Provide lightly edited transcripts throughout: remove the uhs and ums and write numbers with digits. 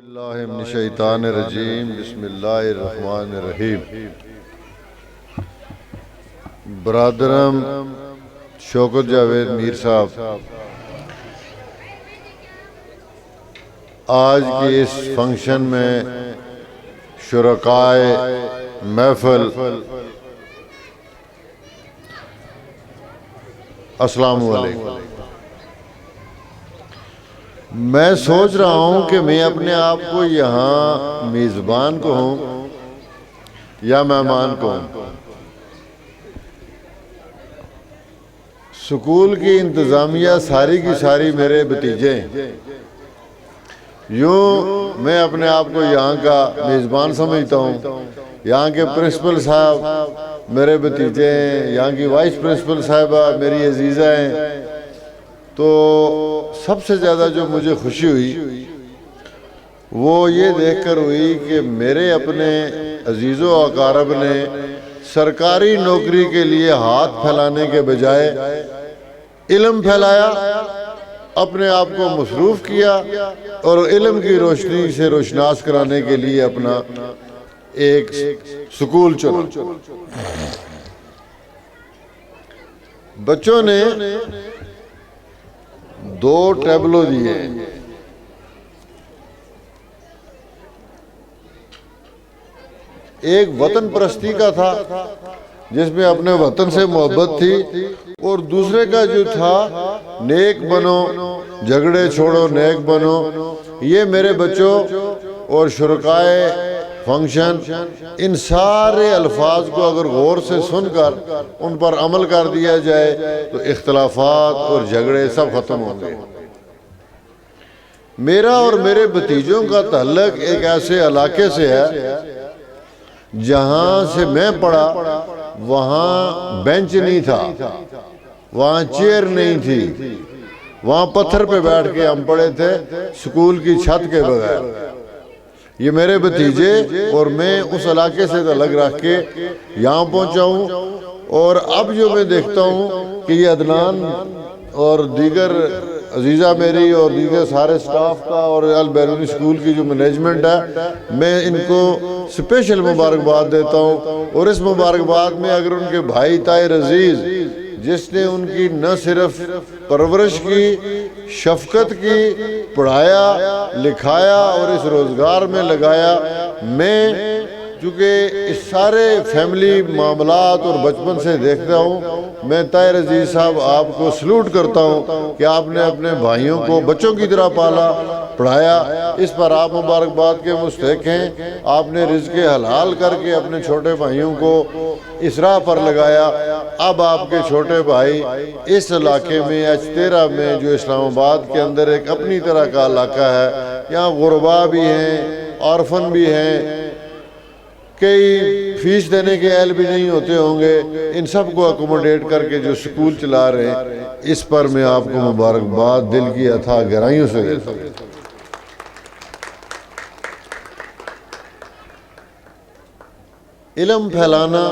اللہ من الشیطان الرجیم بسم اللہ الرحمن الرحیم۔ برادرم شوکت جاوید میر صاحب آج کی اس فنکشن میں شرکائے محفل السلام علیکم۔ میں سوچ رہا ہوں کہ میں اپنے آپ کو یہاں میزبان کہوں یا مہمان کہوں۔ سکول کی انتظامیہ ساری کی ساری میرے بھتیجے ہیں، یوں میں اپنے آپ کو یہاں کا میزبان سمجھتا ہوں۔ یہاں کے پرنسپل صاحب میرے بھتیجے ہیں، یہاں کی وائس پرنسپل صاحبہ میری عزیزہ ہیں۔ تو سب سے زیادہ جو مجھے خوشی ہوئی وہ یہ دیکھ کر ہوئی کہ میرے اپنے عزیز و اقارب نے سرکاری نوکری کے لیے ہاتھ پھیلانے کے بجائے علم پھیلایا، اپنے آپ کو مصروف کیا اور علم کی روشنی سے روشناس کرانے کے لیے اپنا ایک سکول چنا۔ بچوں نے 2 ٹیبلو دیے، ایک وطن پرستی کا تھا جس میں اپنے وطن سے محبت تھی، اور دوسرے کا جو تھا نیک بنو جھگڑے چھوڑو نیک بنو۔ یہ میرے بچوں اور شرکائے فنکشن ان سارے الفاظ کو اگر غور سے سن کر ان پر عمل کر دیا جائے تو اختلافات اور جھگڑے سب ختم ہوں گے۔ میرا اور میرے بھتیجوں کا تعلق ایک ایسے علاقے سے ہے جہاں سے میں پڑھا، وہاں بینچ نہیں تھا، وہاں چیئر نہیں تھی، وہاں پتھر پہ بیٹھ کے ہم پڑھے تھے سکول کی چھت کے بغیر۔ یہ میرے بھتیجے اور میں اس علاقے سے تعلق رکھ کے یہاں پہنچا ہوں، اور اب جو میں دیکھتا ہوں کہ یہ عدنان اور دیگر عزیزہ میری اور دیگر سارے سٹاف کا اور البیرونی سکول کی جو مینجمنٹ ہے، میں ان کو سپیشل مبارکباد دیتا ہوں۔ اور اس مبارکباد میں اگر ان کے بھائی طاہر عزیز جس نے ان کی نہ صرف پرورش کی، شفقت کی، پڑھایا لکھایا اور اس روزگار میں لگایا، میں چونکہ اس سارے فیملی معاملات اور بچپن سے دیکھتا ہوں، میں طاہر عزیز صاحب آپ کو سلوٹ کرتا ہوں کہ آپ نے اپنے بھائیوں کو بچوں کی طرح پالا پڑھایا۔ اس پر آپ مبارکباد کے مستحق ہیں۔ آپ نے رزق حلال کر کے اپنے چھوٹے بھائیوں کو اس راہ پر لگایا۔ اب آپ کے چھوٹے بھائی اس علاقے میں H13 میں جو اسلام آباد کے اندر ایک اپنی طرح کا علاقہ ہے، یہاں غربا بھی ہیں، آرفن بھی ہیں، کئی فیس دینے کے اہل بھی نہیں ہوتے ہوں گے، ان سب کو اکوموڈیٹ کر کے جو سکول چلا رہے ہیں، اس پر میں آپ کو مبارکباد دل کی اتھا گہرائیوں سے دیتا ہوں۔ علم پھیلانا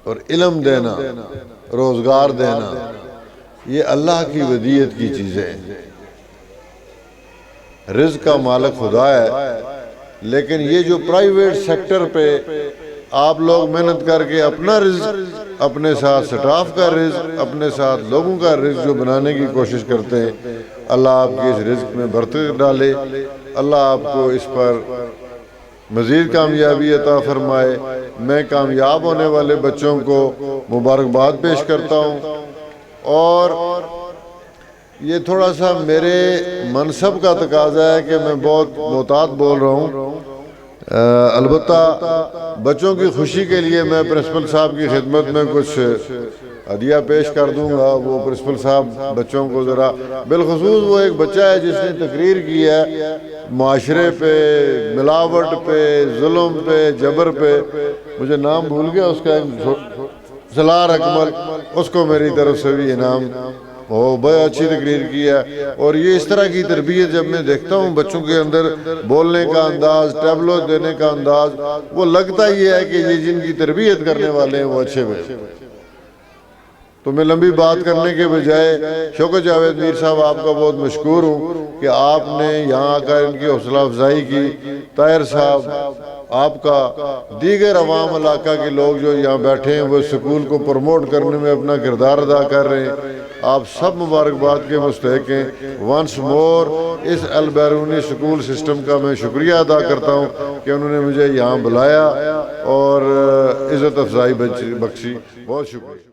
اور علم دینا، روزگار دینا، یہ اللہ کی ودیعت کی چیزیں ہیں۔ رزق کا مالک خدا ہے، لیکن یہ جو پرائیویٹ سیکٹر پہ آپ لوگ محنت کر کے اپنا رزق، اپنے ساتھ سٹاف کا رزق، اپنے ساتھ لوگوں کا رزق جو بنانے کی کوشش کرتے ہیں، اللہ آپ کے اس رزق میں برکت ڈالے، اللہ آپ کو اس پر مزید کامیابی عطا فرمائے۔ میں کامیاب ہونے والے بچوں کو مبارکباد پیش کرتا ہوں، اور یہ تھوڑا سا میرے منصب کا تقاضا ہے کہ میں بہت محتاط بول رہا ہوں۔ البتہ بچوں کی خوشی کے لیے میں پرنسپل صاحب کی خدمت میں کچھ ہدیہ پیش کر دوں گا۔ وہ پرنسپل صاحب بچوں کو ذرا، بالخصوص وہ ایک بچہ ہے جس نے تقریر کی ہے معاشرے پہ، ملاوٹ پہ، ظلم پہ، جبر پہ، مجھے نام بھول گیا اس کا، سلار اکمل، اس کو میری طرف سے بھی انعام۔ وہ بہت اچھی تقریر کی ہے، اور یہ اس طرح کی تربیت جب میں دیکھتا ہوں بچوں کے اندر، بولنے کا انداز، ٹیبلو دینے کا انداز، وہ لگتا یہ ہے کہ یہ جن کی تربیت کرنے والے ہیں وہ اچھے بچے۔ تو میں لمبی بات کرنے کے بجائے شوکت جاوید میر صاحب آپ کا بہت مشکور ہوں کہ آپ نے یہاں آ کر ان کی حوصلہ افزائی کی. طاہر صاحب آپ کا، دیگر عوام علاقہ کے لوگ جو یہاں بیٹھے ہیں وہ سکول کو پروموٹ کرنے میں اپنا کردار ادا کر رہے ہیں. آپ سب مبارکباد کے مستحق ہیں. ونس مور اس البیرونی سکول سسٹم کا میں شکریہ ادا کرتا ہوں کہ انہوں نے مجھے یہاں بلایا اور عزت افزائی بخشی. بہت شکریہ.